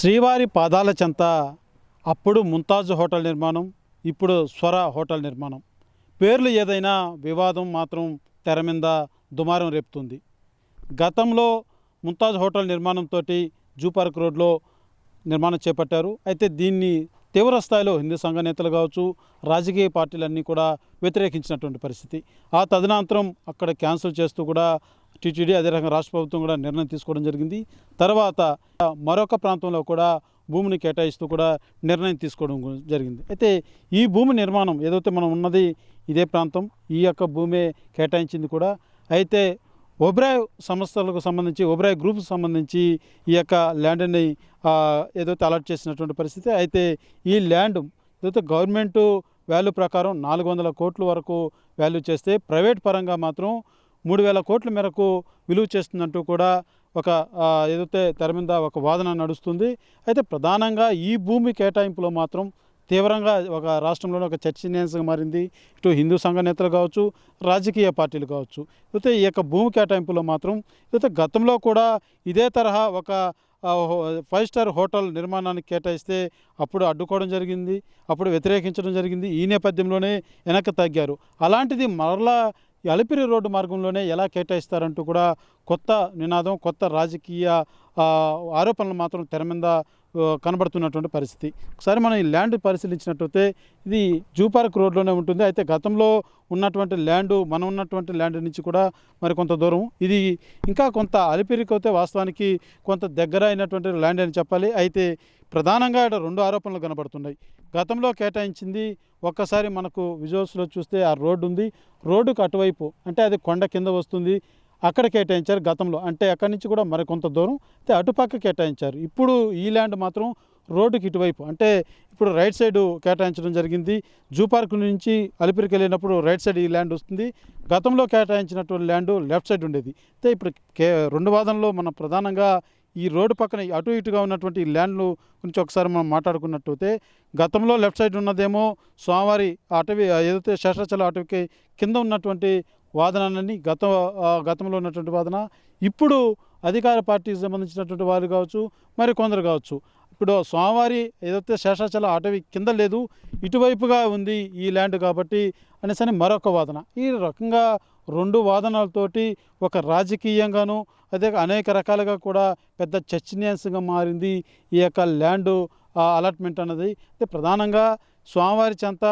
శ్రీవారి పాదాల చెంత అప్పుడు ముంతాజ్ హోటల్ నిర్మాణం, ఇప్పుడు స్వర హోటల్ నిర్మాణం. పేర్లు ఏదైనా వివాదం మాత్రం తెర మీద దుమారం రేపుతుంది. గతంలో ముంతాజ్ హోటల్ నిర్మాణంతో జూ పార్క్ రోడ్లో నిర్మాణం చేపట్టారు. అయితే దీన్ని తీవ్ర స్థాయిలో హిందూ సంఘ నేతలు కావచ్చు, రాజకీయ పార్టీలన్నీ కూడా వ్యతిరేకించినటువంటి పరిస్థితి. ఆ తదనంతరం అక్కడ క్యాన్సిల్ చేస్తూ కూడా టీటీడీ, అదే రకంగా రాష్ట్ర ప్రభుత్వం కూడా నిర్ణయం తీసుకోవడం జరిగింది. తర్వాత మరొక ప్రాంతంలో కూడా భూమిని కేటాయిస్తూ కూడా నిర్ణయం తీసుకోవడం జరిగింది. అయితే ఈ భూమి నిర్మాణం ఏదైతే మనం ఉన్నది ఇదే ప్రాంతం, ఈ యొక్క భూమే కేటాయించింది కూడా. అయితే ఒబ్రాయ్ సంస్థలకు సంబంధించి, ఒబ్రాయ్ గ్రూప్కి సంబంధించి ఈ యొక్క ల్యాండ్ని ఏదైతే అలాట్ చేసినటువంటి పరిస్థితి. అయితే ఈ ల్యాండ్ ఏదైతే గవర్నమెంటు వాల్యూ ప్రకారం 400 కోట్ల వరకు వాల్యూ చేస్తే, ప్రైవేట్ పరంగా మాత్రం 3000 కోట్ల మేరకు విలువ చేస్తుందంటూ కూడా ఒక ఏదైతే తెర మీద ఒక వాదన నడుస్తుంది. అయితే ప్రధానంగా ఈ భూమి కేటాయింపులో మాత్రం తీవ్రంగా ఒక రాష్ట్రంలోనే ఒక చర్చనీయాంశంగా మారింది. ఇటు హిందూ సంఘ నేతలు కావచ్చు, రాజకీయ పార్టీలు కావచ్చు. అయితే ఈ యొక్క భూమి కేటాయింపులో మాత్రం అయితే గతంలో కూడా ఇదే తరహా ఒక 5 స్టార్ హోటల్ నిర్మాణానికి కేటాయిస్తే అప్పుడు అడ్డుకోవడం జరిగింది, అప్పుడు వ్యతిరేకించడం జరిగింది. ఈ నేపథ్యంలోనే వెనక్కి తగ్గారు. అలాంటిది మరలా అలిపిరి రోడ్డు మార్గంలోనే ఎలా కేటాయిస్తారంటూ కూడా కొత్త నినాదం, కొత్త రాజకీయ ఆరోపణలు మాత్రం తెర మీద కనబడుతున్నటువంటి పరిస్థితి. ఒకసారి మనం ఈ ల్యాండ్ పరిశీలించినట్టయితే ఇది జూ పార్క్ రోడ్లోనే ఉంటుంది. అయితే గతంలో ఉన్నటువంటి ల్యాండ్, మనం ఉన్నటువంటి ల్యాండ్ నుంచి కూడా మరి కొంత దూరం, ఇది ఇంకా కొంత అలిపిరికి అయితే వాస్తవానికి కొంత దగ్గర అయినటువంటి ల్యాండ్ అని చెప్పాలి. అయితే ప్రధానంగా ఇక్కడ 2 ఆరోపణలు కనబడుతున్నాయి. గతంలో కేటాయించింది, ఒక్కసారి మనకు విజువల్స్లో చూస్తే ఆ రోడ్డు ఉంది, రోడ్డుకు అటువైపు అంటే అది కొండ కింద వస్తుంది, అక్కడ కేటాయించారు గతంలో. అంటే అక్కడి నుంచి కూడా మరి కొంత దూరం అయితే అటుపక్క కేటాయించారు. ఇప్పుడు ఈ ల్యాండ్ మాత్రం రోడ్డుకి ఇటువైపు, అంటే ఇప్పుడు రైట్ సైడ్ కేటాయించడం జరిగింది. జూ పార్క్ నుంచి అలిపిరికి వెళ్ళినప్పుడు రైట్ సైడ్ ఈ ల్యాండ్ వస్తుంది. గతంలో కేటాయించినటువంటి ల్యాండ్ లెఫ్ట్ సైడ్ ఉండేది. అయితే ఇప్పుడు 2 వాదనలో మనం ప్రధానంగా ఈ రోడ్డు పక్కన అటు ఇటుగా ఉన్నటువంటి ఈ ల్యాండ్లు గురించి ఒకసారి మనం మాట్లాడుకున్నట్టయితే, గతంలో లెఫ్ట్ సైడ్ ఉన్నదేమో స్వామివారి అటవీ, ఏదైతే శేషాచల అటవీకి కింద ఉన్నటువంటి వాదనని గతంలో ఉన్నటువంటి వాదన. ఇప్పుడు అధికార పార్టీకి సంబంధించినటువంటి వారు కావచ్చు, మరి కొందరు కావచ్చు, ఇప్పుడు స్వామివారి ఏదైతే శేషాచల అటవీ కింద లేదు, ఇటువైపుగా ఉంది ఈ ల్యాండ్ కాబట్టి అనేసి మరొక వాదన. ఈ రకంగా 2 వాదనలతోటి ఒక రాజకీయంగాను, అదే అనేక రకాలుగా కూడా పెద్ద చర్చనీయాంశంగా మారింది ఈ యొక్క ల్యాండ్ అలాట్మెంట్ అన్నది. అయితే ప్రధానంగా స్వామివారి చెంత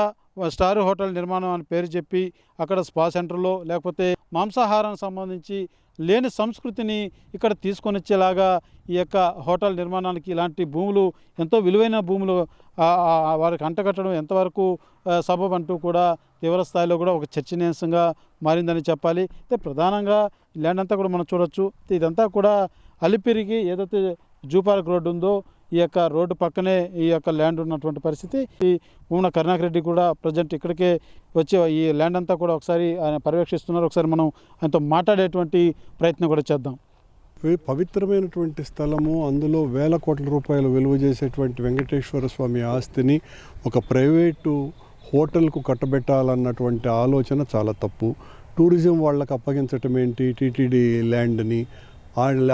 స్టార్ హోటల్ నిర్మాణం అని పేరు చెప్పి అక్కడ స్పా సెంటర్లో, లేకపోతే మాంసాహారానికి సంబంధించి లేని సంస్కృతిని ఇక్కడ తీసుకొని వచ్చేలాగా ఈ యొక్క హోటల్ నిర్మాణానికి ఇలాంటి భూములు, ఎంతో విలువైన భూములు వారికి అంటగట్టడం ఎంతవరకు సబబు అంటూ కూడా తీవ్ర స్థాయిలో కూడా ఒక చర్చనీయాంశంగా మారిందని చెప్పాలి. అయితే ప్రధానంగా ఈ ల్యాండ్ అంతా కూడా మనం చూడొచ్చు. ఇదంతా కూడా అలిపిరికి ఏదైతే జూ పార్క్ రోడ్డు ఉందో ఈ యొక్క రోడ్డు పక్కనే ఈ యొక్క ల్యాండ్ ఉన్నటువంటి పరిస్థితి. ఈ భూమన కరుణాకర్ రెడ్డి కూడా ప్రజెంట్ ఇక్కడికే వచ్చి ఈ ల్యాండ్ అంతా కూడా ఒకసారి ఆయన పర్యవేక్షిస్తున్నారు. ఒకసారి మనం ఆయనతో మాట్లాడేటువంటి ప్రయత్నం కూడా చేద్దాం. పవిత్రమైనటువంటి స్థలము, అందులో వేల కోట్ల రూపాయలు విలువ చేసేటువంటి వెంకటేశ్వర స్వామి ఆస్తిని ఒక ప్రైవేటు హోటల్కు కట్టబెట్టాలన్నటువంటి ఆలోచన చాలా తప్పు. టూరిజం వాళ్ళకి అప్పగించటం ఏంటి, టీటీడీ ల్యాండ్ని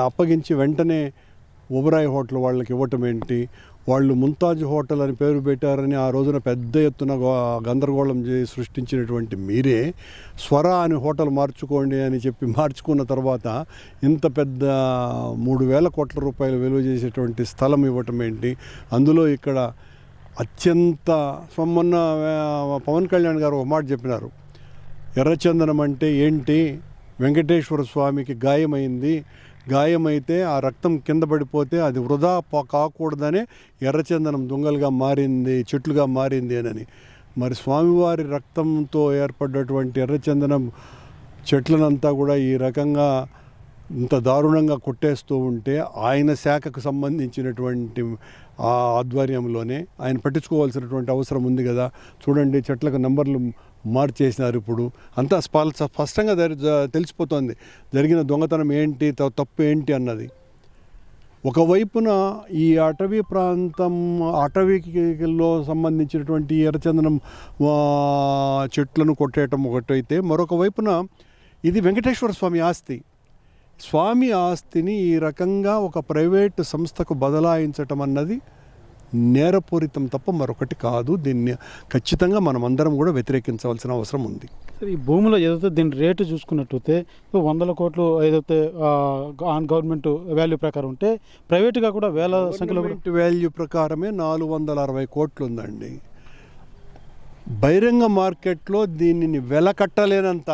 అప్పగించి వెంటనే ఒబరాయ్ హోటల్ వాళ్ళకి ఇవ్వటం ఏంటి? వాళ్ళు ముంతాజ్ హోటల్ అని పేరు పెట్టారని ఆ రోజున పెద్ద ఎత్తున గందరగోళం సృష్టించినటువంటి మీరే స్వర అని హోటల్ మార్చుకోండి అని చెప్పి మార్చుకున్న తర్వాత ఇంత పెద్ద 3000 కోట్ల రూపాయలు విలువ చేసేటువంటి స్థలం ఇవ్వటం ఏంటి? అందులో ఇక్కడ అత్యంత మొన్న పవన్ కళ్యాణ్ గారు ఒక మాట చెప్పినారు, ఎర్రచందనం అంటే ఏంటి, వెంకటేశ్వర స్వామికి గాయమైతే ఆ రక్తం కింద పడిపోతే అది వృధా కాకూడదనే ఎర్రచందనం దుంగలుగా మారింది, చెట్లుగా మారింది అని. మరి స్వామివారి రక్తంతో ఏర్పడ్డటువంటి ఎర్రచందనం చెట్లనంతా కూడా ఈ రకంగా ఇంత దారుణంగా కొట్టేస్తూ ఉంటే ఆయన శాఖకు సంబంధించినటువంటి ఆధ్వర్యంలోనే ఆయన పట్టించుకోవాల్సినటువంటి అవసరం ఉంది కదా. చూడండి, చెట్లకు నంబర్లు మార్చేసినారు. ఇప్పుడు అంతా స్పష్టంగా తెలిసిపోతుంది జరిగిన దొంగతనం ఏంటి, తప్పు ఏంటి అన్నది. ఒకవైపున ఈ అటవీ ప్రాంతం, అటవీలో సంబంధించినటువంటి ఎర్రచందనం చెట్లను కొట్టేయటం ఒకటైతే, మరొక వైపున ఇది వెంకటేశ్వర స్వామి ఆస్తి. స్వామి ఆస్తిని ఈ రకంగా ఒక ప్రైవేటు సంస్థకు బదలాయించటం అన్నది నేరపూరితం తప్ప మరొకటి కాదు. దీన్ని ఖచ్చితంగా మనం అందరం కూడా వ్యతిరేకించవలసిన అవసరం ఉంది. ఈ భూమిలో ఏదైతే దీని రేటు చూసుకున్నట్టయితే 100 కోట్లు ఏదైతే ఆన్ గవర్నమెంట్ వాల్యూ ప్రకారం ఉంటే ప్రైవేట్గా కూడా వేల సంఖ్యలో కూడా వాల్యూ ప్రకారమే 460 కోట్లు ఉందండి. బహిరంగ మార్కెట్లో దీనిని వెలకట్టలేనంత,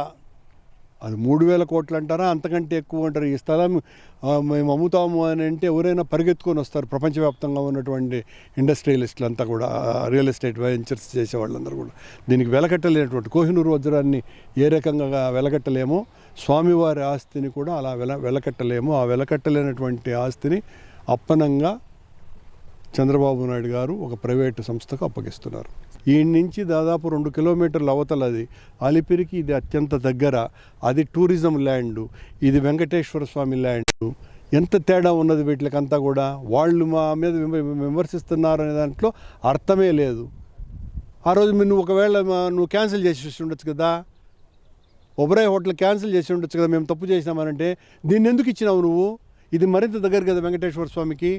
అది 3000 కోట్లు అంటారా, అంతకంటే ఎక్కువ అంటారు. ఈ స్థలం మేము అమ్ముతాము అని అంటే ఎవరైనా పరిగెత్తుకొని వస్తారు. ప్రపంచవ్యాప్తంగా ఉన్నటువంటి ఇండస్ట్రియలిస్టులు అంతా కూడా, రియల్ ఎస్టేట్ వెంచర్స్ చేసే వాళ్ళందరూ కూడా దీనికి వెలకట్టలేనటువంటి, కోహినూరు వజ్రాన్ని ఏ రకంగా వెలకట్టలేమో స్వామివారి ఆస్తిని కూడా అలా వెలకట్టలేము. ఆ వెలకట్టలేనటువంటి ఆస్తిని అప్పనంగా చంద్రబాబు నాయుడు గారు ఒక ప్రైవేటు సంస్థకు అప్పగిస్తున్నారు. ఈ నుంచి దాదాపు 2 కిలోమీటర్ల అవతలది అలిపిరికి, ఇది అత్యంత దగ్గర. అది టూరిజం ల్యాండు, ఇది వెంకటేశ్వర స్వామి ల్యాండు. ఎంత తేడా ఉన్నది వీటికంతా కూడా. వాళ్ళు మా మీద విమర్శిస్తున్నారు అనే దాంట్లో అర్థమే లేదు. ఆ రోజు నువ్వు ఒకవేళ నువ్వు క్యాన్సిల్ చేసి ఉండొచ్చు కదా, ఒబరాయ్ హోటల్ క్యాన్సిల్ చేసి ఉండొచ్చు కదా, మేము తప్పు చేసినామనంటే దీన్ని ఎందుకు ఇచ్చినావు నువ్వు? ఇది మరింత దగ్గర కదా వెంకటేశ్వర స్వామికి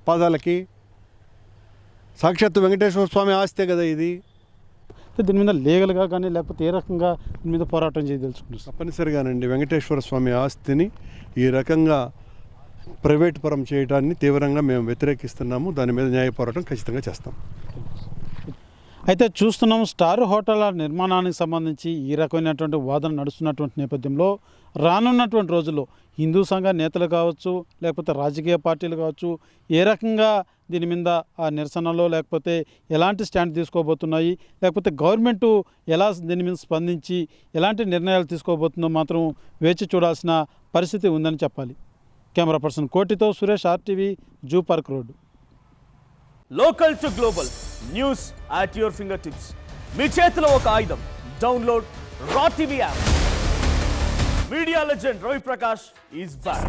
పాదాలకి. సాక్షాత్తు వెంకటేశ్వర స్వామి ఆస్తే కదా ఇది. దీని మీద లీగల్గా కానీ లేకపోతే ఏ రకంగా దీని మీద పోరాటం చేయదలుచుకుంటారు? తప్పనిసరిగానండి వెంకటేశ్వర స్వామి ఆస్తిని ఈ రకంగా ప్రైవేట్ పరం చేయడాన్ని తీవ్రంగా మేము వ్యతిరేకిస్తున్నాము. దాని మీద న్యాయ పోరాటం ఖచ్చితంగా చేస్తాం. అయితే చూస్తున్నాం, స్టార్ హోటళ్ల నిర్మాణానికి సంబంధించి ఈ రకమైనటువంటి వాదన నడుస్తున్నటువంటి నేపథ్యంలో రానున్నటువంటి రోజుల్లో హిందూ సంఘ నేతలు కావచ్చు, లేకపోతే రాజకీయ పార్టీలు కావచ్చు, ఏ రకంగా దీని మీద ఆ నిరసనలో లేకపోతే ఎలాంటి స్టాండ్ తీసుకోబోతున్నాయి, లేకపోతే గవర్నమెంటు ఎలా దీని మీద స్పందించి ఎలాంటి నిర్ణయాలు తీసుకోబోతుందో మాత్రం వేచి చూడాల్సిన పరిస్థితి ఉందని చెప్పాలి. కెమెరా పర్సన్ కోటితో Suresh, RTV, zoo park road. Local to global news at your finger tips. మీ చేతిలో ఒక ఆయుధం. డౌన్లోడ్ రా TV app. Media legend Ravi Prakash is back.